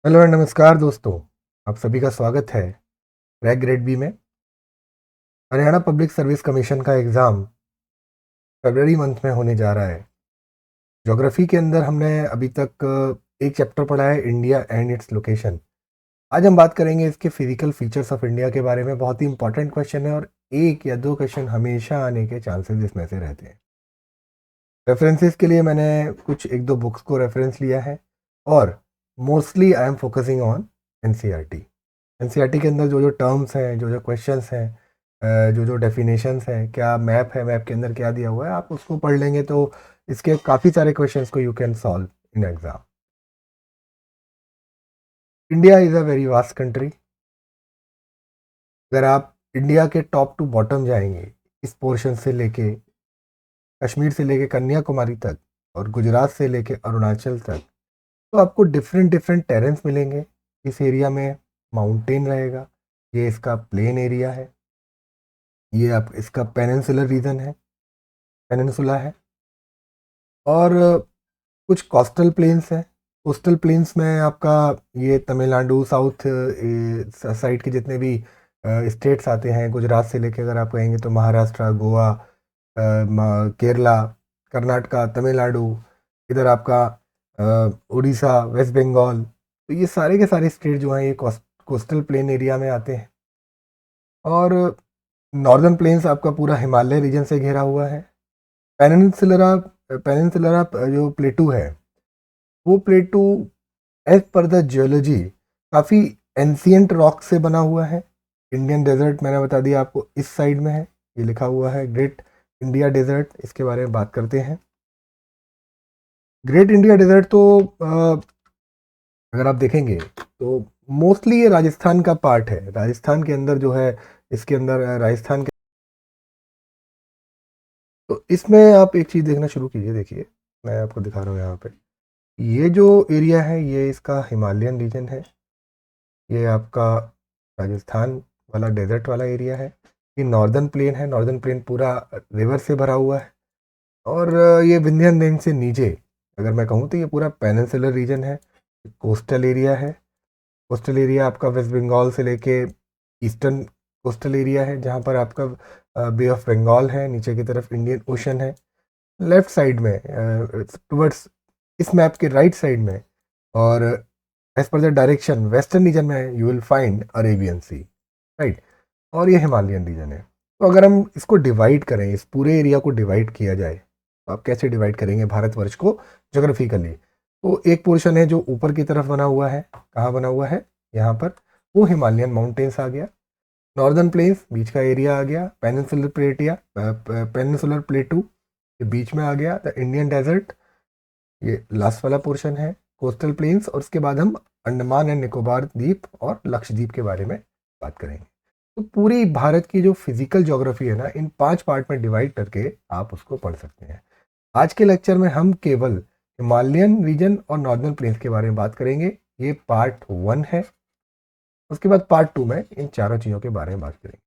Hello और नमस्कार दोस्तों। आप सभी का स्वागत है रैक ग्रेड बी में। हरियाणा पब्लिक सर्विस कमीशन का एग्ज़ाम फरवरी मंथ में होने जा रहा है। ज्योग्राफी के अंदर हमने अभी तक एक चैप्टर पढ़ा है, इंडिया एंड इट्स लोकेशन। आज हम बात करेंगे इसके फिजिकल फीचर्स ऑफ इंडिया के बारे में। बहुत ही इंपॉर्टेंट क्वेश्चन है और एक या दो क्वेश्चन हमेशा आने के चांसेस इसमें से रहते हैं। रेफरेंसेस के लिए मैंने कुछ एक दो बुक्स को रेफरेंस लिया है और mostly I am focusing on NCERT. NCERT के अंदर जो जो टर्म्स हैं, जो जो क्वेश्चंस हैं, जो जो डेफिनेशंस हैं, क्या मैप है, मैप के अंदर क्या दिया हुआ है, आप उसको पढ़ लेंगे तो इसके काफ़ी सारे क्वेश्चंस को you can solve in exam. India is a very vast country. अगर आप इंडिया के टॉप टू बॉटम जाएंगे, इस पोर्शन से लेके कश्मीर से लेके कन्याकुमारी तक और गुजरात से लेके अरुणाचल तक, तो आपको डिफरेंट डिफरेंट टेरेन्स मिलेंगे। इस एरिया में माउंटेन रहेगा, ये इसका प्लेन एरिया है, ये आप इसका पेनिनसुलर रीजन है, पेनिनसुला है, और कुछ कोस्टल प्लेन्स हैं। कोस्टल प्लेन्स में आपका ये तमिलनाडु साउथ साइड के जितने भी स्टेट्स आते हैं, गुजरात से लेके अगर आप कहेंगे तो महाराष्ट्र, गोवा, केरला, कर्नाटका, तमिलनाडु, इधर आपका उड़ीसा, वेस्ट बंगाल, तो ये सारे के सारे स्टेट जो हैं ये कोस्टल प्लेन एरिया में आते हैं। और नॉर्दर्न प्लेन्स आपका पूरा हिमालय रीजन से घिरा हुआ है। पेनिनसुलरा पेनिनसुलरा जो प्लेटू है, वो plateau as per the geology काफ़ी एंशियंट रॉक से बना हुआ है। इंडियन डेजर्ट मैंने बता दिया आपको इस साइड में है, ये लिखा हुआ है ग्रेट इंडिया डेजर्ट। इसके बारे में बात करते हैं। ग्रेट इंडिया डेजर्ट तो अगर आप देखेंगे तो मोस्टली ये राजस्थान का पार्ट है। राजस्थान के अंदर जो है, इसके अंदर राजस्थान के, तो इसमें आप एक चीज़ देखना शुरू कीजिए। देखिए, मैं आपको दिखा रहा हूँ यहाँ पे, ये जो एरिया है ये इसका हिमालयन रीजन है। ये आपका राजस्थान वाला डेजर्ट वाला एरिया है। ये नॉर्दर्न प्लेन है, नॉर्दर्न प्लेन पूरा रिवर से भरा हुआ है। और ये विंध्यन रेंज से नीचे अगर मैं कहूँ तो ये पूरा पेनिनसुलर रीजन है, कोस्टल एरिया है। कोस्टल एरिया आपका वेस्ट बंगाल से लेके ईस्टर्न कोस्टल एरिया है, जहाँ पर आपका बे ऑफ बंगाल है, नीचे की तरफ इंडियन ओशन है। लेफ्ट साइड में टुवर्ड्स इस मैप के राइट साइड में, और as per the direction western region में you will find Arabian sea, right. और ये हिमालयन रीजन है। तो अगर हम इसको डिवाइड करें, इस पूरे एरिया को डिवाइड किया जाए, तो आप कैसे डिवाइड करेंगे भारतवर्ष को जोग्राफिकली? तो एक पोर्शन है जो ऊपर की तरफ बना हुआ है। कहाँ बना हुआ है? यहाँ पर। वो हिमालयन माउंटेन्स आ गया। नॉर्दर्न प्लेन्स बीच का एरिया आ गया। पेनिनसुलर प्लेटिया, पेनिनसुलर प्लेटू ये बीच में आ गया। द इंडियन डेजर्ट ये लास्ट वाला पोर्शन है। कोस्टल प्लेन्स, और उसके बाद हम अंडमान एंड निकोबार द्वीप और लक्षद्वीप के बारे में बात करेंगे। तो पूरी भारत की जो फिजिकल ज्योग्राफी है ना, इन 5 पार्ट में डिवाइड करके आप उसको पढ़ सकते हैं। आज के लेक्चर में हम केवल हिमालयन रीजन और नॉर्दर्न प्लेन्स के बारे में बात करेंगे। ये पार्ट 1 है। उसके बाद पार्ट 2 में इन चारों चीज़ों के बारे में बात करेंगे।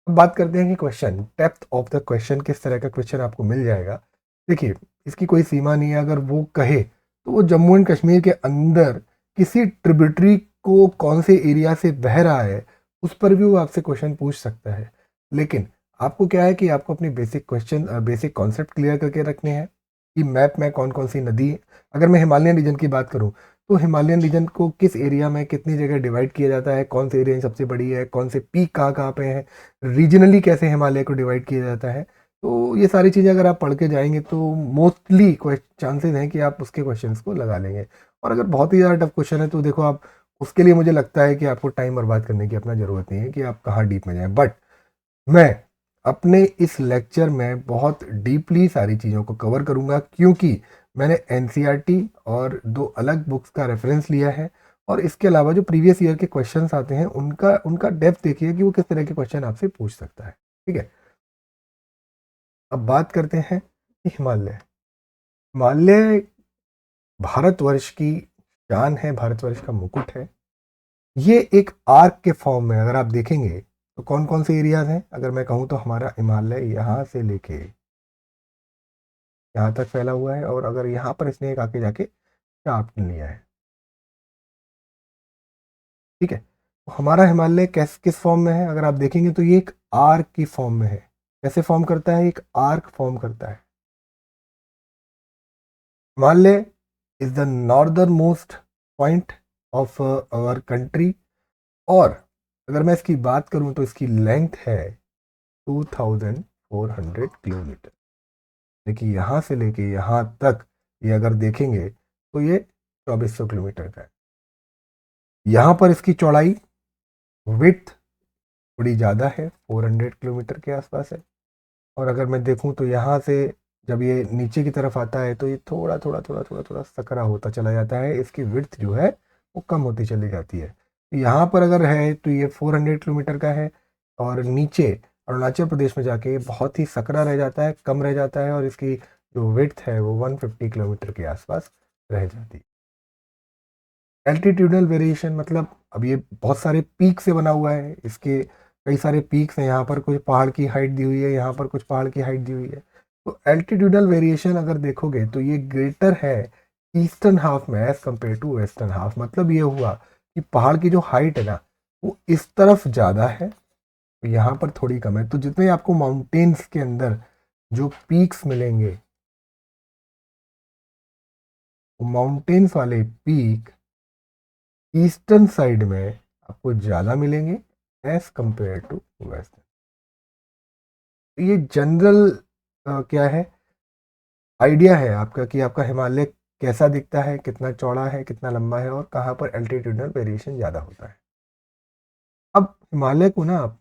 अब बात करते हैं कि question, depth of the question, किस तरह का क्वेश्चन आपको मिल जाएगा। देखिए, इसकी कोई सीमा नहीं है। अगर वो कहे तो वो जम्मू एंड कश्मीर के अंदर किसी ट्रिब्यूटरी को कौन से एरिया से बह रहा है, उस पर भी वो आपसे क्वेश्चन पूछ सकता है। लेकिन आपको क्या है कि आपको अपनी basic question, basic concept clear करके रखने हैं कि मैप में कौन कौन सी नदी, अगर मैं हिमालयन रीजन की बात करूं तो हिमालयन रीजन को किस एरिया में कितनी जगह डिवाइड किया जाता है, कौन सी एरिया सबसे बड़ी है, कौन से पीक कहाँ कहाँ पे है, रीजनली कैसे हिमालय को डिवाइड किया जाता है। तो ये सारी चीज़ें अगर आप पढ़ के जाएंगे तो मोस्टली चांसेस हैं कि आप उसके क्वेश्चंस को लगा लेंगे। और अगर बहुत ही ज़्यादा टफ क्वेश्चन है तो देखो, आप उसके लिए मुझे लगता है कि आपको टाइम बर्बाद करने की अपना ज़रूरत नहीं है कि आप कहाँ डीप में जाएं। बट मैं अपने इस लेक्चर में बहुत डीपली सारी चीज़ों को कवर करूंगा, क्योंकि मैंने एनसीईआरटी और दो अलग बुक्स का रेफरेंस लिया है। और इसके अलावा जो प्रीवियस ईयर के क्वेश्चंस आते हैं उनका उनका डेप्थ देखिए कि वो किस तरह के क्वेश्चन आपसे पूछ सकता है। ठीक है, अब बात करते हैं कि हिमालय। हिमालय भारतवर्ष की शान है, भारतवर्ष का मुकुट है। ये एक आर्क के फॉर्म में अगर आप देखेंगे तो कौन कौन से एरियाज हैं, अगर मैं कहूँ तो हमारा हिमालय यहाँ से लेके यहाँ तक फैला हुआ है, और अगर यहाँ पर इसने एक आके जाके चाप लिया है। ठीक है। तो हमारा हिमालय किस फॉर्म में है, अगर आप देखेंगे तो ये एक आर्क की फॉर्म में है। कैसे फॉर्म करता है, एक आर्क फॉर्म करता है। Himalaya is the northern most point of our country, और अगर मैं इसकी बात करूं तो इसकी लेंथ है 2400 किलोमीटर। देखिए यहाँ से लेके यहाँ तक, ये अगर देखेंगे तो ये 2400 किलोमीटर का है। यहाँ पर इसकी चौड़ाई, विड्थ थोड़ी ज़्यादा है, 400 किलोमीटर के आसपास है। और अगर मैं देखूं तो यहाँ से जब ये नीचे की तरफ आता है तो ये थोड़ा थोड़ा थोड़ा थोड़ा थोड़ा सकरा होता चला जाता है, इसकी विड्थ जो है वो कम होती चली जाती है। तो यहाँ पर अगर है तो ये 400 किलोमीटर का है, और नीचे अरुणाचल प्रदेश में जाके ये बहुत ही सकरा रह जाता है, कम रह जाता है, और इसकी जो विड्थ है वो 150 किलोमीटर के आसपास रह जाती है। एल्टीट्यूडनल वेरिएशन मतलब अब ये बहुत सारे पीक से बना हुआ है, इसके कई सारे पीक्स हैं, यहाँ पर कुछ पहाड़ की हाइट दी हुई है, यहाँ पर कुछ पहाड़ की हाइट दी हुई है। तो एल्टीट्यूडनल वेरिएशन अगर देखोगे तो ये ग्रेटर है ईस्टर्न हाफ में as compare to western half. मतलब ये हुआ कि पहाड़ की जो हाइट है ना वो इस तरफ ज़्यादा है, तो यहाँ पर थोड़ी कम है। तो जितने आपको माउंटेन्स के अंदर जो पीक्स मिलेंगे, माउंटेन्स वाले पीक ईस्टर्न साइड में आपको ज़्यादा मिलेंगे एज कंपेयर टू वेस्टर्न। ये जनरल क्या है, आइडिया है आपका कि आपका हिमालय कैसा दिखता है, कितना चौड़ा है, कितना लंबा है, और कहाँ पर एल्टीट्यूडनल वेरिएशन ज़्यादा होता है। अब हिमालय को ना आप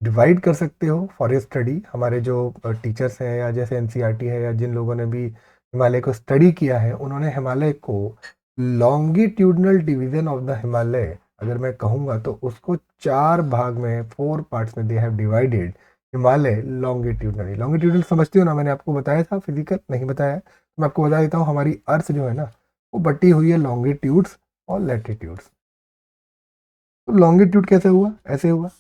डिवाइड कर सकते हो फॉर ए स्टडी। हमारे जो टीचर्स हैं या जैसे एनसीईआरटी है या जिन लोगों ने भी हिमालय को स्टडी किया है, उन्होंने हिमालय को longitudinal division of the Himalaya अगर मैं कहूँगा तो उसको 4 भाग में, 4 पार्ट्स में they have divided Himalaya longitudinally. Longitudinal समझते हो ना, मैंने आपको बताया था, फिजिकल नहीं बताया है, तो मैं आपको बता देता हूँ। हमारी अर्थ जो है ना वो बटी हुई है लॉन्गिट्यूड्स और लैटिट्यूड्स। तो लॉन्गिट्यूड कैसे हुआ, ऐसे हुआ।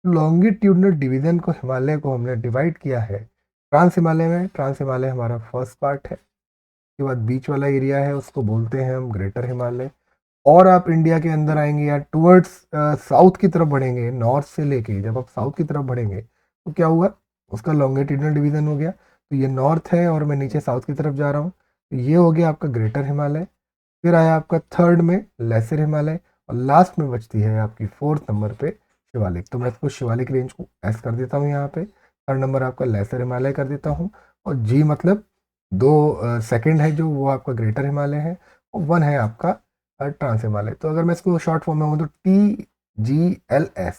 लॉन्गिट्यूडनल डिवीजन को, हिमालय को हमने डिवाइड किया है ट्रांस हिमालय में। ट्रांस हिमालय हमारा फर्स्ट पार्ट है, उसके बाद बीच वाला एरिया है उसको बोलते हैं हम ग्रेटर हिमालय। और आप इंडिया के अंदर आएंगे या टुवर्ड्स साउथ की तरफ बढ़ेंगे, नॉर्थ से लेके जब आप साउथ की तरफ बढ़ेंगे तो क्या हुआ, उसका लॉन्गिट्यूडनल डिवीजन हो गया। तो ये नॉर्थ है और मैं नीचे साउथ की तरफ जा रहा हूँ, तो ये हो गया आपका ग्रेटर हिमालय। फिर आया आपका थर्ड में लेसर हिमालय, और लास्ट में बचती है आपकी फोर्थ नंबर पे शिवालिक। तो मैं इसको शिवालिक रेंज को एस कर देता हूँ यहाँ पे, थर्ड नंबर आपका लेसर हिमालय कर देता हूँ, और जी मतलब 2 सेकंड है जो वो आपका ग्रेटर हिमालय है, और 1 है आपका ट्रांस हिमालय। तो अगर मैं इसको शॉर्ट फॉर्म में हूँ तो TGLS।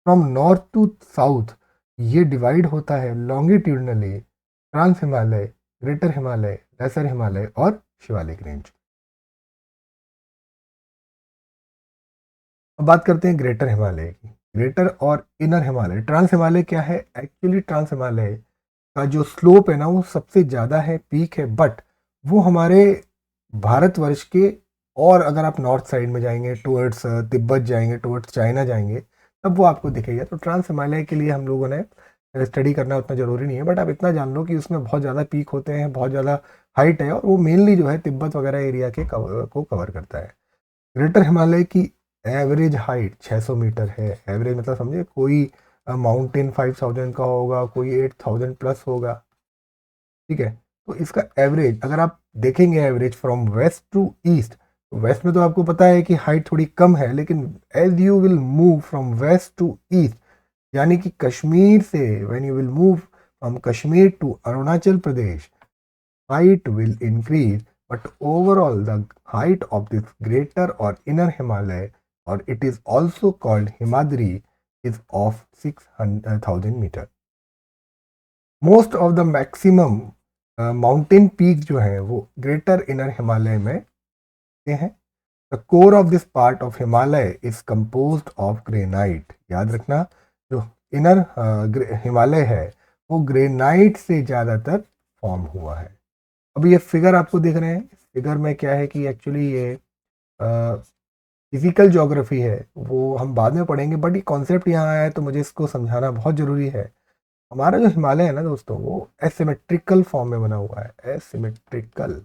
From north to south ये डिवाइड होता है longitudinally trans Himalaya, greater Himalaya, lesser Himalaya और शिवालिक रेंज। अब बात करते हैं ग्रेटर हिमालय की। ग्रेटर और इनर हिमालय, ट्रांस हिमालय क्या है, एक्चुअली ट्रांस हिमालय का जो स्लोप है ना वो सबसे ज़्यादा है, पीक है, बट वो हमारे भारतवर्ष के, और अगर आप नॉर्थ साइड में जाएंगे टुवर्ड्स तिब्बत जाएंगे, टुवर्ड्स चाइना जाएंगे, तब वो आपको दिखेगा। तो ट्रांस हिमालय के लिए हम लोगों ने स्टडी करना उतना ज़रूरी नहीं है, बट आप इतना जान लो कि उसमें बहुत ज़्यादा पीक होते हैं, बहुत ज़्यादा हाइट है, और वो मेनली जो है तिब्बत वगैरह एरिया के को कवर करता है। ग्रेटर हिमालय की एवरेज हाइट 600 मीटर है। एवरेज मतलब समझे, कोई माउंटेन 5000 का होगा, कोई 8000 प्लस होगा, ठीक है। तो इसका एवरेज अगर आप देखेंगे, average from west to east, तो वेस्ट में तो आपको पता है कि हाइट थोड़ी कम है, लेकिन as you will move from west to east, यानी कि कश्मीर से when you will move from Kashmir to Arunachal Pradesh, height will increase, but overall the height of this greater or inner Himalaya, or it is also called Himadri, is of 600,000 meter. Most of the maximum mountain peaks जो है वो greater inner Himalaya में हैं। The core of this part of Himalaya is composed of granite. याद रखना, जो inner Himalaya है वो ग्रेनाइट से ज़्यादातर फॉर्म हुआ है। अब ये फिगर आपको दिख रहे हैं, फिगर में क्या है कि एक्चुअली ये फिजिकल ज्योग्राफी है, वो हम बाद में पढ़ेंगे, बट ये कॉन्सेप्ट यहाँ आया है तो मुझे इसको समझाना बहुत ज़रूरी है। हमारा जो हिमालय है ना दोस्तों, वो एसिमेट्रिकल फॉर्म में बना हुआ है। एसिमेट्रिकल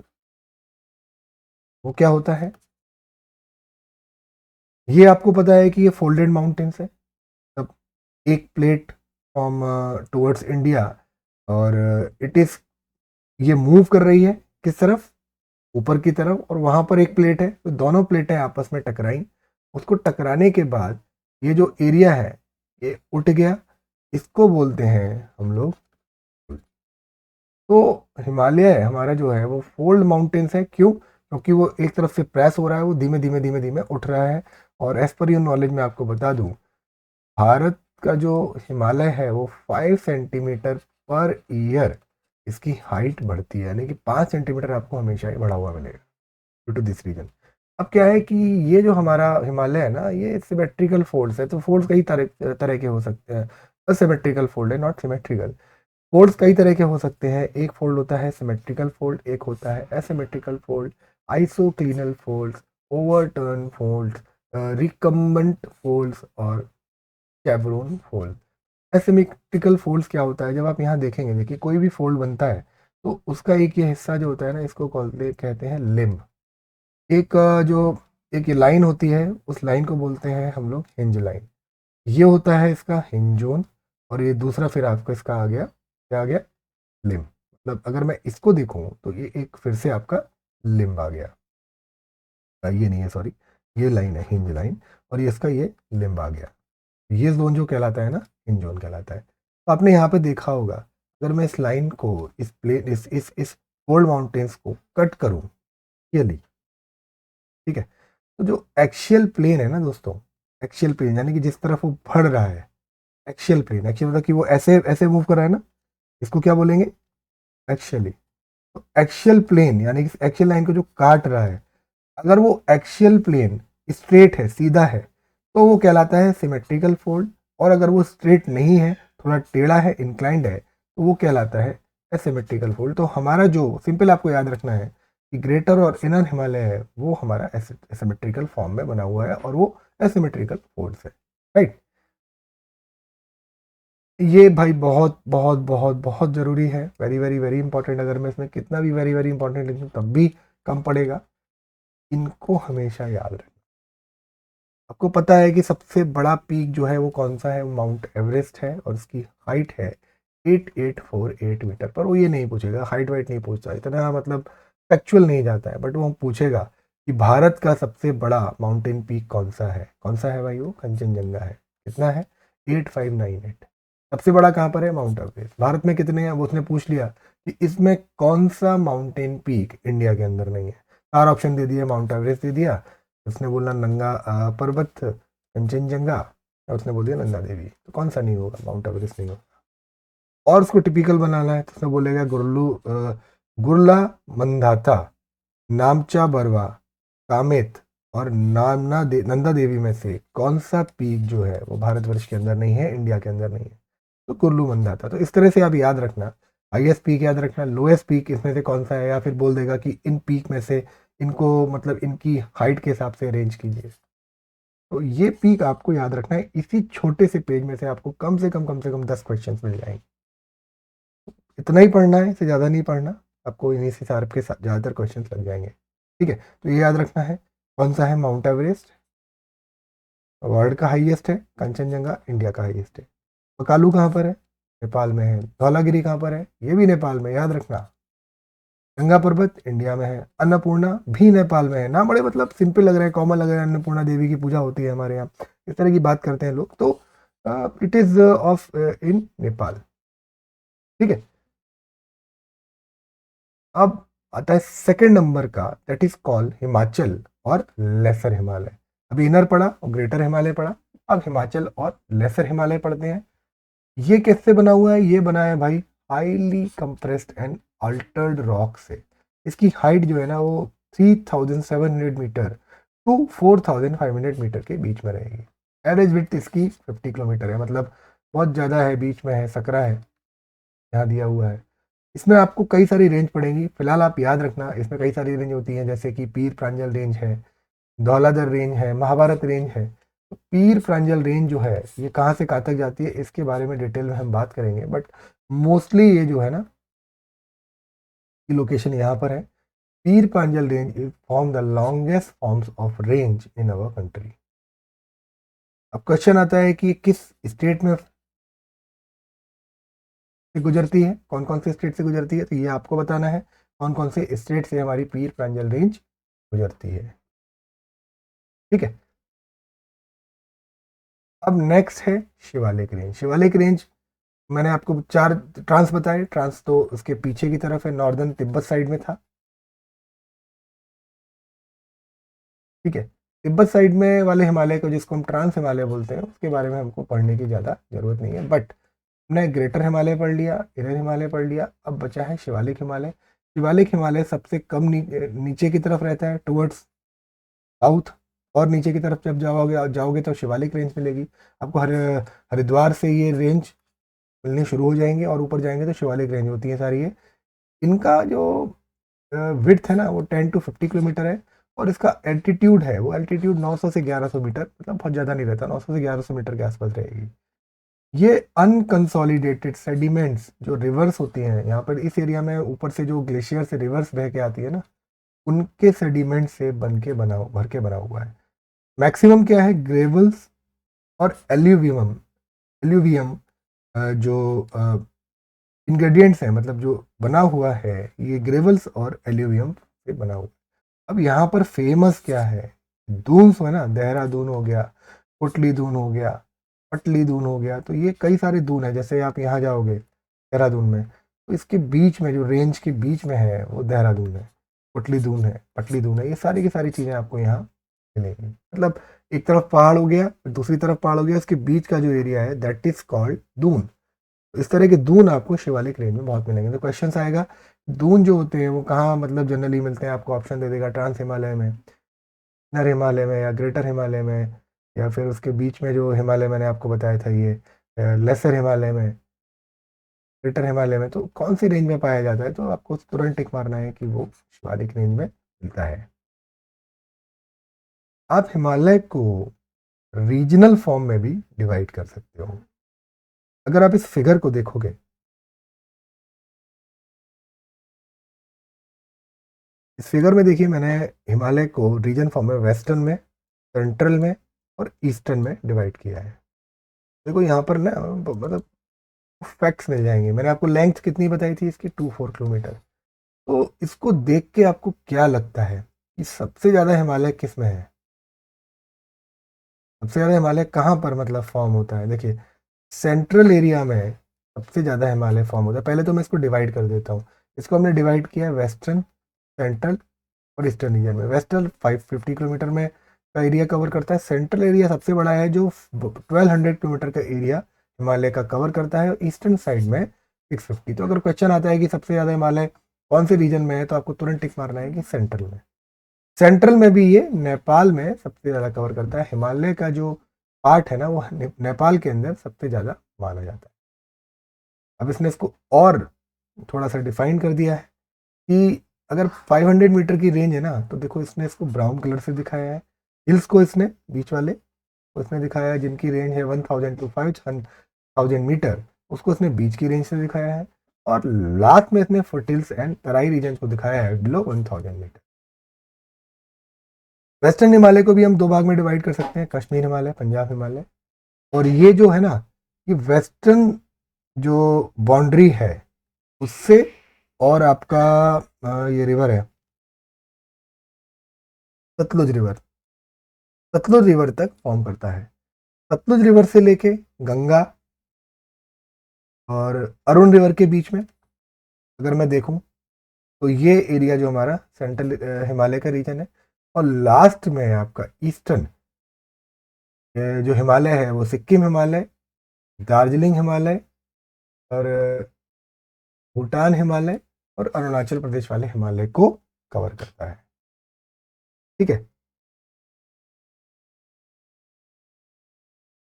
वो क्या होता है, ये आपको पता है कि ये फोल्डेड माउंटेन्स है, तब एक प्लेट फ्रॉम टुवर्ड्स इंडिया, और इट इज, ये मूव कर रही है किस तरफ, ऊपर की तरफ, और वहां पर एक प्लेट है, तो दोनों प्लेटें आपस में टकराई। उसको टकराने के बाद ये जो एरिया है ये उठ गया, इसको बोलते हैं हम लोग। तो हिमालय हमारा जो है वो फोल्ड माउंटेन्स है, क्यों? क्योंकि वो एक तरफ से प्रेस हो रहा है, वो धीमे धीमे धीमे धीमे उठ रहा है। और एज पर योर नॉलेज में आपको बता दूं, भारत का जो हिमालय है वो 5 सेंटीमीटर पर ईयर इसकी हाइट बढ़ती है, यानी कि 5 सेंटीमीटर आपको हमेशा ही बढ़ा हुआ मिलेगा ड्यू टू दिस रीजन। अब क्या है कि ये जो हमारा हिमालय है ना, ये सिमेट्रिकल फोल्ड्स है, तो फोल्ड्स कई तरह तरह के हो सकते हैं। बस सिमेट्रिकल फोल्ड है, नॉट सिमेट्रिकल। फोल्ड्स कई तरह के हो सकते हैं। एक फोल्ड होता है सिमेट्रिकल फोल्ड, एक होता है asymmetrical fold, isoclinal folds, overturn folds, recumbent folds और चैवरोन फोल्ड। एसिमेट्रिकल फोल्ड्स क्या होता है, जब आप यहाँ देखेंगे, देखिए कोई भी फोल्ड बनता है तो उसका एक ये हिस्सा जो होता है ना, इसको कहते हैं लिम्ब। एक जो एक ये लाइन होती है, उस लाइन को बोलते हैं हम लोग हिंज लाइन। ये होता है इसका हिंज जोन, और ये दूसरा फिर आपका इसका आ गया, क्या आ गया, लिम्ब। मतलब अगर मैं इसको देखूं तो ये एक फिर से आपका लिम्ब आ गया। ये नहीं है, सॉरी, ये लाइन है हिंज लाइन, और ये इसका ये लिम्ब आ गया। ये जोन जो कहलाता है ना, हिंज जोन कहलाता है। तो आपने यहाँ पे देखा होगा, अगर मैं इस लाइन को, इस प्लेन, इस फोल्ड माउंटेन्स को कट करूं, ये ली, ठीक है, तो जो एक्शियल प्लेन है ना दोस्तों, एक्शियल प्लेन यानी कि जिस तरफ वो बढ़ रहा है, एक्शियल प्लेन, एक्शियल मतलब कि वो ऐसे ऐसे मूव कर रहा है ना, इसको क्या बोलेंगे, एक्शियली। तो एक्शियल प्लेन यानी कि एक्शियल लाइन को जो काट रहा है, अगर वो एक्शियल प्लेन स्ट्रेट है, सीधा है, तो वो कहलाता है सिमेट्रिकल फोल्ड। और अगर वो स्ट्रेट नहीं है, थोड़ा टेढ़ा है, इंक्लाइंड है, तो वो कहलाता है एसिमेट्रिकल फोल्ड। तो हमारा जो सिंपल आपको याद रखना है कि ग्रेटर और इनर हिमालय है, वो हमारा एसिमेट्रिकल फॉर्म में बना हुआ है, और वो एसिमेट्रिकल फोल्ड्स है, राइट। ये भाई बहुत बहुत बहुत बहुत ज़रूरी है, वेरी वेरी वेरी इंपॉर्टेंट। अगर मैं इसमें कितना भी वेरी वेरी इंपॉर्टेंट लिखूँ तब भी कम पड़ेगा। इनको हमेशा याद रखना। आपको पता है कि सबसे बड़ा पीक जो है वो कौन सा है, माउंट एवरेस्ट है, और उसकी हाइट है 8848 मीटर। पर वो ये नहीं पूछेगा, हाइट वाइट नहीं पूछता, इतना मतलब फैक्चुअल नहीं जाता है, बट वो पूछेगा कि भारत का सबसे बड़ा माउंटेन पीक कौन सा है। कौन सा है भाई? वो कंचनजंगा है। कितना है? 8598। सबसे बड़ा कहाँ पर है? Mount Everest. भारत में कितने हैं वो उसने पूछ लिया कि इसमें कौन सा माउंटेन पीक इंडिया के अंदर नहीं है। 4 ऑप्शन दे दिए, माउंट एवरेस्ट दे दिया, उसने बोला नंगा पर्वत, कंचनजंगा, और उसने बोल दिया नंदा देवी। तो कौन सा नहीं होगा? माउंट एवरेस्ट नहीं होगा। और उसको टिपिकल बनाना है तो उसने बोलेगा गुरला मंदाता, नामचा बरवा, कामेत और नंदा देवी में से कौन सा पीक जो है वो भारतवर्ष के अंदर नहीं है, इंडिया के अंदर नहीं है? तो कुल्लू मंदाता। तो इस तरह से आप याद रखना, हाईएस्ट पीक याद रखना, लोएस्ट पीक इसमें से कौन सा है, या फिर बोल देगा कि इन पीक में से इनको, मतलब इनकी हाइट के हिसाब से अरेंज कीजिए। तो ये पीक आपको याद रखना है। इसी छोटे से पेज में से आपको कम से कम 10 क्वेश्चन मिल जाएंगे। इतना ही पढ़ना है, इससे ज़्यादा नहीं पढ़ना। आपको इन्हीं से सारे के ज़्यादातर क्वेश्चन लग जाएंगे, ठीक है। तो ये याद रखना है, कौन सा है माउंट एवरेस्ट, वर्ल्ड का हाईएस्ट है, कंचनजंगा इंडिया का हाईएस्ट है। बकालू कहाँ पर है? नेपाल में है। धौलागिरी कहाँ पर है? ये भी नेपाल में, याद रखना। गंगा पर्वत इंडिया में है। अन्नपूर्णा भी नेपाल में है। ना बड़े मतलब सिंपल लग रहे हैं, कॉमन लग रहे हैं, अन्नपूर्णा देवी की पूजा होती है हमारे यहाँ, इस तरह की बात करते हैं लोग। तो इट इज ऑफ इन नेपाल, ठीक है। अब आता है सेकंड नंबर का, दैट इज कॉल्ड हिमाचल और लेसर हिमालय। अभी इनर पढ़ा और ग्रेटर हिमालय पढ़ा, अब हिमाचल और लेसर हिमालय पढ़ते हैं। ये कैसे बना हुआ है? ये बना है भाई highly compressed and Altered rock से। इसकी हाइट जो है ना वो 3700 मीटर टू 4500 मीटर के बीच में रहेगी। एवरेज विड्थ इसकी 50 किलोमीटर है, मतलब बहुत ज़्यादा है, बीच में है, सकरा है, यहाँ दिया हुआ है। इसमें आपको कई सारी रेंज पड़ेंगी। फिलहाल आप याद रखना, इसमें कई सारी रेंज होती हैं, जैसे कि पीर प्रांजल रेंज है, धौलाधर रेंज है, महाभारत रेंज है। तो पीर प्रांजल रेंज जो है ये कहाँ से कहाँ तक जाती है, इसके बारे में डिटेल में हम बात करेंगे, बट मोस्टली ये जो है ना, ये लोकेशन यहाँ पर है। Pir Panjal range is form the longest forms of range in our country. अब क्वेश्चन आता है कि किस स्टेट में से गुजरती है, कौन कौन से स्टेट से गुजरती है, तो ये आपको बताना है कौन कौन से स्टेट से हमारी पीर प्रांजल रेंज गुजरती है। ठीक है। अब नेक्स्ट है शिवालिक रेंज। शिवालिक रेंज मैंने आपको 4 ट्रांस बताए। ट्रांस तो उसके पीछे की तरफ है, नॉर्दर्न तिब्बत साइड में था। ठीक है। तिब्बत साइड में वाले हिमालय को, जिसको हम ट्रांस हिमालय बोलते हैं, उसके बारे में हमको पढ़ने की ज़्यादा जरूरत नहीं है। बट हमने ग्रेटर हिमालय पढ़ लिया, इनर हिमालय पढ़ लिया, अब बचा है शिवालिक हिमालय। शिवालिक हिमालय सबसे कम नीचे की तरफ रहता है, टुवर्ड्स साउथ। और नीचे की तरफ जब जाओगे जाओगे तो शिवालिक रेंज मिलेगी आपको। हरिद्वार से ये रेंज मिलनी शुरू हो जाएंगे और ऊपर जाएंगे तो शिवालिक रेंज होती है सारी ये। इनका जो विड्थ है ना वो 10 to 50 किलोमीटर है। और इसका एल्टीट्यूड है, वो एल्टीट्यूड 900 से 1100 मीटर, मतलब बहुत ज़्यादा नहीं रहता, 900 से 1100 मीटर के आसपास रहेगी। ये अनकंसोलिडेटेड सेडिमेंट्स जो रिवर्स होती हैं यहाँ पर इस एरिया में, ऊपर से जो ग्लेशियर से रिवर्स बह के आती है ना, उनके सेडिमेंट से बन के बना भर के बना हुआ है। मैक्सिमम क्या है, ग्रेवल्स और एल्यूवियम। एल्यूवियम जो इंग्रेडिएंट्स हैं, मतलब जो बना हुआ है, ये ग्रेवल्स और एल्यूवियम से बना हुआ है। अब यहाँ पर फेमस क्या है, दून्स है ना, देहरादून हो गया, पुटली दून हो गया, पटली दून हो गया, तो ये कई सारे दून है। जैसे आप यहाँ जाओगे देहरादून में, तो इसके बीच में जो रेंज के बीच में है वो देहरादून है, पुटली दून है, पटली दून है, ये सारी की सारी चीज़ें आपको यहाँ मिलेंगी। मतलब एक तरफ पहाड़ हो गया, दूसरी तरफ पहाड़ हो गया, उसके बीच का जो एरिया है दैट इज कॉल्ड दून। इस तरह के दून आपको शिवालिक रेंज में बहुत मिलेंगे। तो क्वेश्चन आएगा दून जो होते हैं वो कहाँ मतलब जनरली मिलते हैं, आपको ऑप्शन दे देगा ट्रांस हिमालय में, इनर हिमालय में, या ग्रेटर हिमालय में, या फिर उसके बीच में जो हिमालय मैंने आपको बताया था ये लेसर हिमालय में, ग्रेटर हिमालय में। तो कौन सी रेंज में पाया जाता है, तो आपको तुरंत टिक मारना है कि वो शिवालिक रेंज में मिलता है। आप हिमालय को रीजनल फॉर्म में भी डिवाइड कर सकते हो। अगर आप इस फिगर को देखोगे, इस फिगर में देखिए मैंने हिमालय को रीजन फॉर्म में वेस्टर्न में, सेंट्रल में और ईस्टर्न में डिवाइड किया है। देखो यहाँ पर ना मतलब फैक्ट्स मिल जाएंगे। मैंने आपको लेंथ कितनी बताई थी इसकी, 2-4 किलोमीटर। तो इसको देख के आपको क्या लगता है कि सबसे ज़्यादा हिमालय किस में है, सबसे ज़्यादा हिमालय कहाँ पर मतलब फॉर्म होता है। देखिए सेंट्रल एरिया में सबसे ज़्यादा हिमालय फॉर्म होता है। पहले तो मैं इसको डिवाइड कर देता हूँ। इसको हमने डिवाइड किया है वेस्टर्न, सेंट्रल और ईस्टर्न रीजन में। वेस्टर्न 550 किलोमीटर में का एरिया कवर करता है। सेंट्रल एरिया सबसे बड़ा है जो 1200 किलोमीटर का एरिया हिमालय का कवर करता है। ईस्टर्न साइड में 650। तो अगर क्वेश्चन आता है कि सबसे ज़्यादा हिमालय कौन से रीजन में है, तो आपको तुरंत टिक मारना है कि सेंट्रल में। सेंट्रल में भी ये नेपाल में सबसे ज़्यादा कवर करता है। हिमालय का जो पार्ट है ना वो नेपाल के अंदर सबसे ज़्यादा माना जाता है। अब इसने इसको और थोड़ा सा डिफाइन कर दिया है कि अगर 500 मीटर की रेंज है ना, तो देखो इसने इसको ब्राउन कलर से दिखाया है। हिल्स को इसने बीच वाले को इसने दिखाया है जिनकी रेंज है 1000 to 5000 मीटर, उसको इसने बीच की रेंज से दिखाया है। और लास्ट में इसने फुटहिल्स एंड तराई रीजन को दिखाया है बिलो 1000 मीटर। वेस्टर्न हिमालय को भी हम 2 भाग में डिवाइड कर सकते हैं, कश्मीर हिमालय, पंजाब हिमालय। और ये जो है ना, ये वेस्टर्न जो बाउंड्री है उससे और आपका ये रिवर है सतलुज रिवर, सतलुज रिवर तक फॉर्म करता है। सतलुज रिवर से लेके गंगा और अरुण रिवर के बीच में अगर मैं देखूं, तो ये एरिया जो हमारा सेंट्रल हिमालय का रीजन है। और लास्ट में है आपका ईस्टर्न जो हिमालय है, वो सिक्किम हिमालय, दार्जिलिंग हिमालय और भूटान हिमालय और अरुणाचल प्रदेश वाले हिमालय को कवर करता है। ठीक है।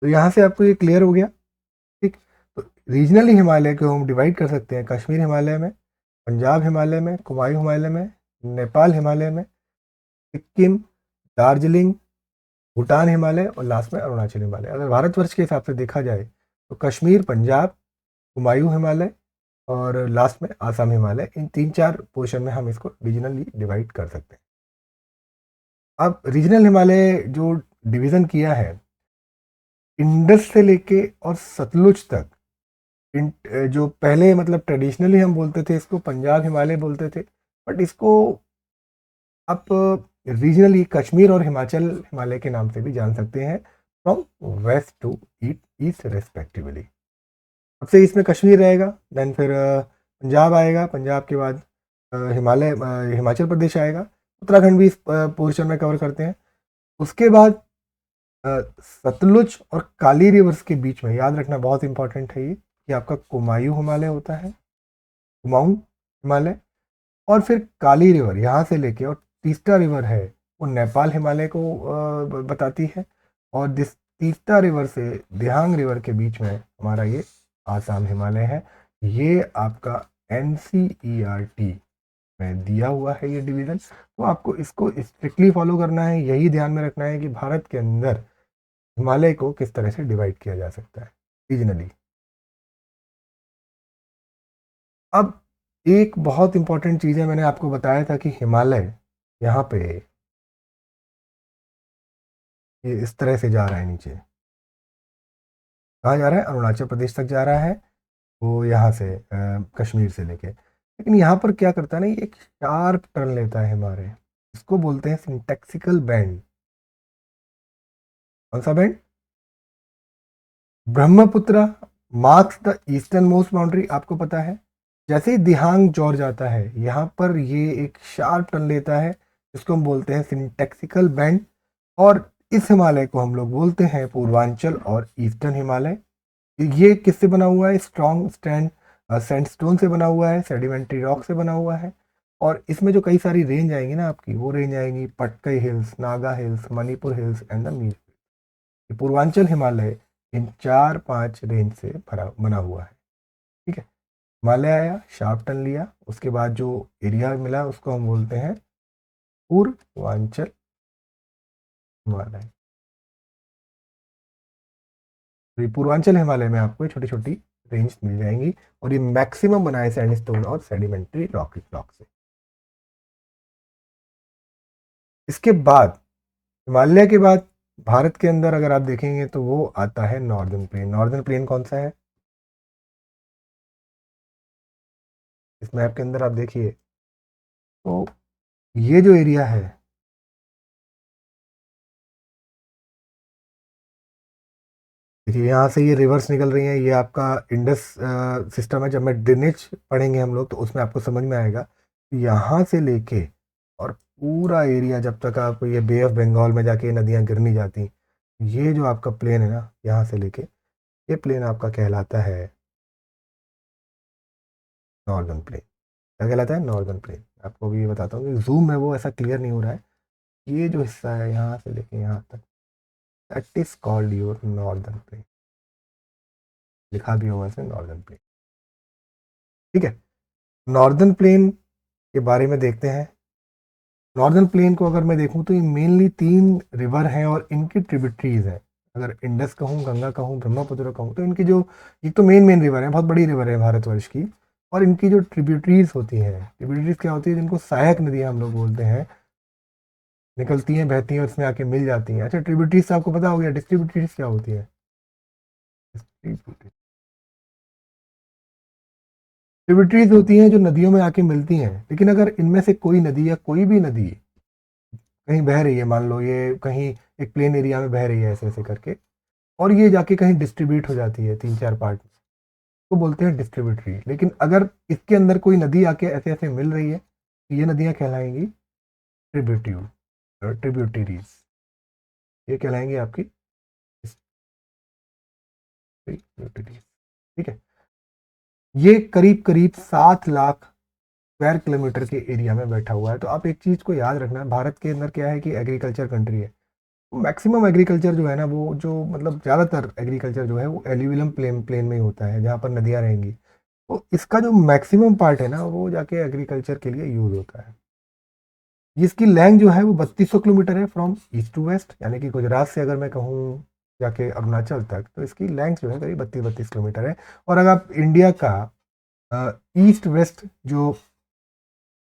तो यहाँ से आपको ये क्लियर हो गया। ठीक। तो रीजनली हिमालय को हम डिवाइड कर सकते हैं कश्मीर हिमालय में, पंजाब हिमालय में, कुमाऊं हिमालय में, नेपाल हिमालय में, सिक्किम, दार्जिलिंग, भूटान हिमालय और लास्ट में अरुणाचल हिमालय। अगर भारतवर्ष के हिसाब से देखा जाए तो कश्मीर, पंजाब, कुमाऊं हिमालय और लास्ट में आसाम हिमालय, इन 3-4 पोर्शन में हम इसको रीजनली डिवाइड कर सकते हैं। अब रीजनल हिमालय जो डिवीज़न किया है इंडस से लेके और सतलुज तक जो पहले मतलब ट्रेडिशनली हम बोलते थे इसको पंजाब हिमालय बोलते थे, बट इसको आप रीजनली कश्मीर और हिमाचल हिमालय के नाम से भी जान सकते हैं, from west to east respectively. सबसे इसमें कश्मीर रहेगा, देन फिर पंजाब आएगा, पंजाब के बाद हिमालय हिमाचल प्रदेश आएगा, उत्तराखंड भी इस पोर्शन में कवर करते हैं। उसके बाद सतलुज और काली रिवर्स के बीच में, याद रखना बहुत इंपॉर्टेंट है ये आपका कुमायूं हिमालय होता है, कुमाऊं हिमालय। और फिर काली रिवर यहाँ से लेके, और तीस्ता रिवर है वो नेपाल हिमालय को बताती है, और तीस्ता रिवर से दिहांग रिवर के बीच में हमारा ये आसाम हिमालय है। ये आपका NCERT में दिया हुआ है ये डिवीजन, तो आपको इसको स्ट्रिक्टली फॉलो करना है, यही ध्यान में रखना है कि भारत के अंदर हिमालय को किस तरह से डिवाइड किया जा सकता है रीजनली। अब एक बहुत इंपॉर्टेंट चीज़ है, मैंने आपको बताया था कि हिमालय यहाँ पे ये इस तरह से जा रहा है नीचे, कहाँ जा रहा है, अरुणाचल प्रदेश तक जा रहा है, वो यहाँ से कश्मीर से लेके। लेकिन यहाँ पर क्या करता है ना, ये एक शार्प टर्न लेता है हमारे, इसको बोलते हैं सिंटैक्सिकल बैंड। कौन सा band? Brahmaputra marks the eastern most boundary, आपको पता है। जैसे ही दिहांग जोर जाता है यहाँ पर ये एक शार्प टर्न लेता है, जिसको हम बोलते हैं सिंटैक्सिकल बैंड। और इस हिमालय को हम लोग बोलते हैं पूर्वांचल और ईस्टर्न हिमालय। ये किससे बना हुआ है? स्ट्रॉन्ग सैंडस्टोन से बना हुआ है, सेडिमेंट्री रॉक से बना हुआ है। और इसमें जो कई सारी रेंज आएंगी ना आपकी, वो रेंज आएंगी Patkai hills, Naga hills, Manipur hills and the Mir. ये पूर्वांचल हिमालय इन 4-5 रेंज से भरा बना हुआ है। ठीक है, हिमालय आया, शार्प टर्न लिया, उसके बाद जो एरिया मिला उसको हम बोलते हैं पूर्वांचल हिमालय। तो ये पूर्वांचल हिमालय में आपको छोटी छोटी रेंज मिल जाएंगी, और ये मैक्सिमम बनाए सैंडस्टोन और सेडिमेंट्री रॉक से। इसके बाद, हिमालय के बाद भारत के अंदर अगर आप देखेंगे तो वो आता है नॉर्दर्न प्लेन। नॉर्दर्न प्लेन कौन सा है? इस मैप के अंदर आप देखिए तो ये जो एरिया है, देखिए यहाँ से ये रिवर्स निकल रही हैं, ये आपका इंडस सिस्टम है। जब मैं ड्रेनेज पढ़ेंगे हम लोग तो उसमें आपको समझ में आएगा। यहाँ से लेके और पूरा एरिया जब तक आप ये बे ऑफ बंगाल में जाके नदियाँ गिरनी जाती, ये जो आपका प्लेन है ना यहाँ से लेके, ये प्लेन आपका कहलाता है नॉर्दर्न प्लेन। क्या कहलाता है? Northern plain. आपको भी ये बताता हूँ कि जूम में वो ऐसा क्लियर नहीं हो रहा है। ये जो हिस्सा है यहाँ से लेके यहाँ तक, that is called your northern plain. लिखा भी होगा इसमें नॉर्दर्न प्लेन। ठीक है, नॉर्दर्न प्लेन के बारे में देखते हैं। नॉर्दर्न प्लेन को अगर मैं देखूं तो ये मेनली 3 रिवर हैं और इनकी ट्रिब्यूटरीज हैं। अगर इंडस कहूँ, गंगा कहूँ, ब्रह्मपुत्र कहूँ, तो इनकी जो एक तो मेन रिवर है, बहुत बड़ी रिवर है भारतवर्ष की, और इनकी जो ट्रिब्यूटरीज होती हैं, ट्रिब्यूटरीज क्या होती है, जिनको सहायक नदियाँ हम लोग बोलते हैं, निकलती हैं, बहती हैं और इसमें आके मिल जाती हैं। अच्छा, ट्रिब्यूटरीज आपको पता हो गया, डिस्ट्रीब्यूटरीज क्या होती है? ट्रिब्यूटरीज होती हैं जो नदियों में आके मिलती हैं, लेकिन अगर इनमें से कोई नदी या कोई भी नदी कहीं बह रही है, मान लो ये कहीं एक प्लेन एरिया में बह रही है ऐसे ऐसे करके, और ये जाके कहीं डिस्ट्रीब्यूट हो जाती है 3-4 पार्ट में, तो बोलते हैं डिस्ट्रीब्यूटरी। लेकिन अगर इसके अंदर कोई नदी आके ऐसे ऐसे मिल रही है तो ये नदियाँ कहलाएंगी ट्रिब्यूटिव ट्रिब्यूटरीज। ये कहलाएंगी आपकी ट्रिब्यूटरीज। ठीक है, ये करीब करीब 7 लाख स्क्वायर किलोमीटर के एरिया में बैठा हुआ है। तो आप एक चीज़ को याद रखना है, भारत के अंदर क्या है कि एग्रीकल्चर कंट्री है। मैक्सिमम एग्रीकल्चर जो है ना, वो जो मतलब ज़्यादातर एग्रीकल्चर जो है वो एल्यूवियम प्लेन प्लेन में ही होता है, जहाँ पर नदियाँ रहेंगी। तो इसका जो मैक्सिमम पार्ट है ना, वो जाके एग्रीकल्चर के लिए यूज़ होता है। इसकी लेंथ जो है वो 3200 किलोमीटर है फ्रॉम ईस्ट टू वेस्ट, यानी कि गुजरात से अगर मैं कहूँ जाके अरुणाचल तक, तो इसकी लेंथ जो है करीब 32-32 किलोमीटर है। और अगर आप इंडिया का ईस्ट वेस्ट जो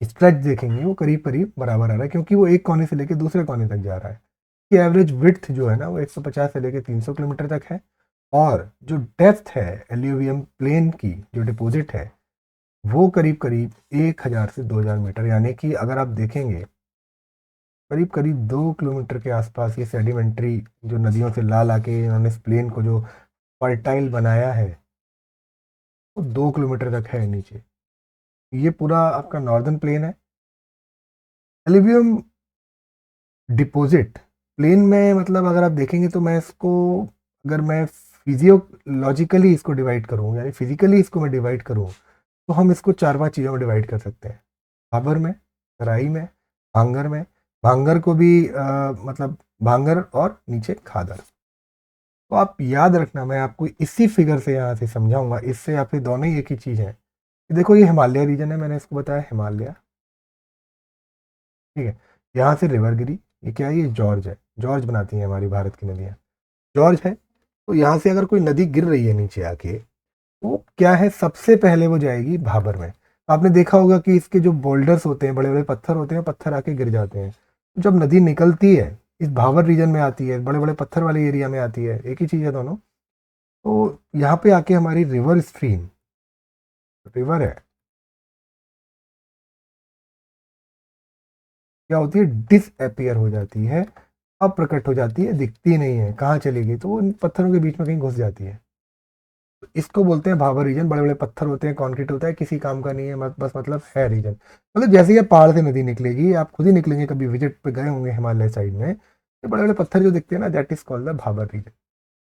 स्ट्रेच देखेंगे वो करीब करीब बराबर आ रहा है, क्योंकि वो एक कोने से लेकर दूसरे कोने तक जा रहा है। की एवरेज विड्थ जो है ना वो 150 से लेकर 300 किलोमीटर तक है, और जो डेप्थ है एल्यूवियम प्लेन की जो डिपॉजिट है वो करीब करीब 1000 से 2000 मीटर, यानी कि अगर आप देखेंगे करीब करीब 2 किलोमीटर के आसपास ये सेडिमेंट्री जो नदियों से ला ला के इन्होंने इस प्लेन को जो फर्टाइल बनाया है वो 2 किलोमीटर तक है नीचे। ये पूरा आपका नॉर्दर्न प्लेन है। एल्यूवियम डिपॉजिट प्लेन में, मतलब अगर आप देखेंगे तो मैं इसको, अगर मैं फिजियोलॉजिकली इसको डिवाइड करूँ, यानी फिजिकली इसको मैं डिवाइड करूँ, तो हम इसको 4-5 चीज़ों में डिवाइड कर सकते हैं। भाबर में, तराई में, भांगर में, भांगर को भी मतलब भांगर और नीचे खादर। तो आप याद रखना, मैं आपको इसी फिगर से यहाँ से समझाऊंगा, इससे आपके दोनों ही एक ही चीज़ है। देखो ये हिमालय रीजन है, मैंने इसको बताया हिमालय, ठीक है। यहाँ से रिवर गिरी, ये क्या है, ये जॉर्ज है, जॉर्ज बनाती हैं हमारी भारत की नदियाँ, जॉर्ज है। तो यहाँ से अगर कोई नदी गिर रही है नीचे आके, तो क्या है, सबसे पहले वो जाएगी भाबर में। आपने देखा होगा कि इसके जो बोल्डर्स होते हैं, बड़े बड़े पत्थर होते हैं, पत्थर आके गिर जाते हैं। तो जब नदी निकलती है इस भाबर रीजन में आती है, बड़े बड़े पत्थर वाले एरिया में आती है, एक ही चीज़ है दोनों। तो यहाँ पे आके हमारी रिवर स्ट्रीम, रिवर है, क्या होती है, डिसअपियर हो जाती है, अप्रकट हो जाती है, दिखती नहीं है, कहाँ चली गई, तो वो इन पत्थरों के बीच में कहीं घुस जाती है। तो इसको बोलते हैं भाबर रीजन। बड़े बड़े पत्थर होते हैं, कंक्रीट होता है, किसी काम का नहीं है, बस मतलब है रीजन। मतलब जैसे ही पहाड़ से नदी निकलेगी, आप खुद ही निकलेंगे, कभी विजिट पे गए होंगे हिमालय साइड में, तो बड़े बड़े पत्थर जो दिखते हैं ना, that is called the Bhabar region.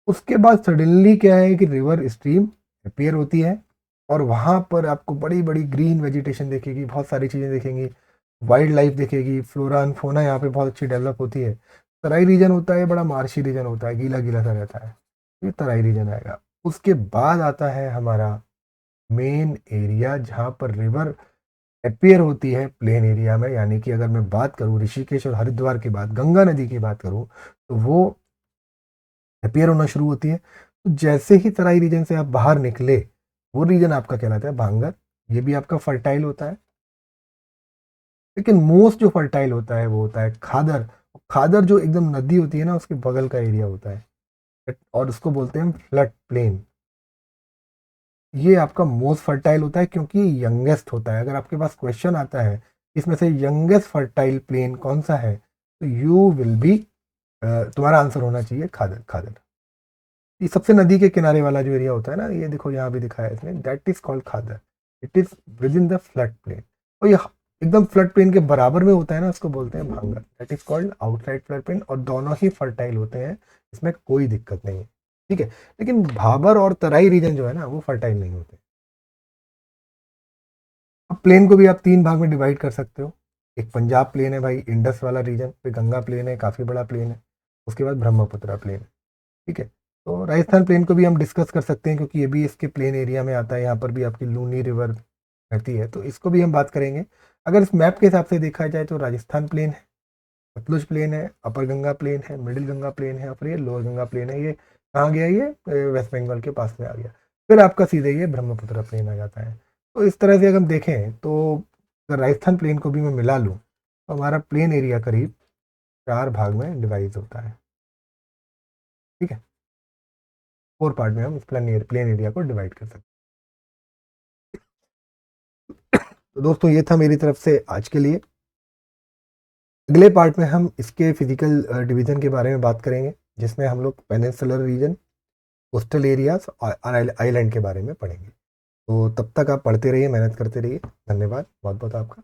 उसके बाद सडनली क्या है कि रिवर स्ट्रीम अपीयर होती है, और वहाँ पर आपको बड़ी बड़ी ग्रीन वेजिटेशन दिखेगी, बहुत सारी चीज़ें दिखेंगी, वाइल्ड लाइफ दिखेगी, फ्लोरा एंड फोना यहाँ पे बहुत अच्छी डेवलप होती है। तराई रीजन होता है, बड़ा मार्शी रीजन होता है, गीला गीला सा रहता है, ये तराई रीजन आएगा। उसके बाद आता है हमारा मेन एरिया जहाँ पर रिवर अपीयर होती है प्लेन एरिया में, यानी कि अगर मैं बात करूँ ऋषिकेश और हरिद्वार की बात, गंगा नदी की बात करूँ, तो वो अपीयर होना शुरू होती है। तो जैसे ही तराई रीजन से आप बाहर निकले, वो रीजन आपका कहलाता है भांगर। ये भी आपका फर्टाइल होता है, लेकिन मोस्ट जो फर्टाइल होता है वो होता है खादर। खादर जो एकदम नदी होती है ना, उसके बगल का एरिया होता है, और उसको बोलते हैं फ्लड प्लेन। ये आपका मोस्ट फर्टाइल होता है क्योंकि यंगेस्ट होता है। अगर आपके पास क्वेश्चन आता है इसमें से यंगेस्ट फर्टाइल प्लेन कौन सा है, तो यू विल बी, तुम्हारा आंसर होना चाहिए खादर। खादर ये सबसे नदी के किनारे वाला जो एरिया होता है ना, ये देखो यहाँ भी दिखाया है इसने, that is called Khadar. It is within the flood plain, और ये एकदम फ्लड प्लेन के बराबर में होता है ना, उसको बोलते हैं भांगर, that is called outside flood plain. और दोनों ही फर्टाइल होते हैं, इसमें कोई दिक्कत नहीं है, ठीक है। लेकिन भाबर और तराई रीजन जो है ना, वो फर्टाइल नहीं होते। अब प्लेन को भी आप 3 भाग में डिवाइड कर सकते हो। एक पंजाब प्लेन है भाई, इंडस वाला रीजन, फिर गंगा प्लेन है, काफ़ी बड़ा प्लेन है, उसके बाद ब्रह्मपुत्र प्लेन है, ठीक है। तो राजस्थान प्लेन को भी हम डिस्कस कर सकते हैं, क्योंकि ये भी इसके प्लेन एरिया में आता है, यहाँ पर भी आपकी लूनी रिवर रहती है, तो इसको भी हम बात करेंगे। अगर इस मैप के हिसाब से देखा जाए तो राजस्थान प्लेन है, सतलुज प्लेन है, अपर गंगा प्लेन है, मिडिल गंगा प्लेन है, और फिर ये लोअर गंगा प्लेन है। ये कहाँ गया, ये वेस्ट बंगाल के पास में आ गया। फिर आपका सीधे ये ब्रह्मपुत्र प्लेन आ जाता है। तो इस तरह से अगर हम देखें तो अगर राजस्थान प्लेन को भी मैं मिला लूँ, तो हमारा प्लेन एरिया करीब 4 भाग में डिवाइड होता है, ठीक है। 4 पार्ट में हम इस प्लेन एरिया को डिवाइड कर सकते हैं। तो दोस्तों ये था मेरी तरफ से आज के लिए। अगले पार्ट में हम इसके फिजिकल डिवीजन के बारे में बात करेंगे, जिसमें हम लोग पेनिनसुलर रीजन, कोस्टल एरियाज और आइलैंड के बारे में पढ़ेंगे। तो तब तक आप पढ़ते रहिए, मेहनत करते रहिए। धन्यवाद बहुत बहुत आपका।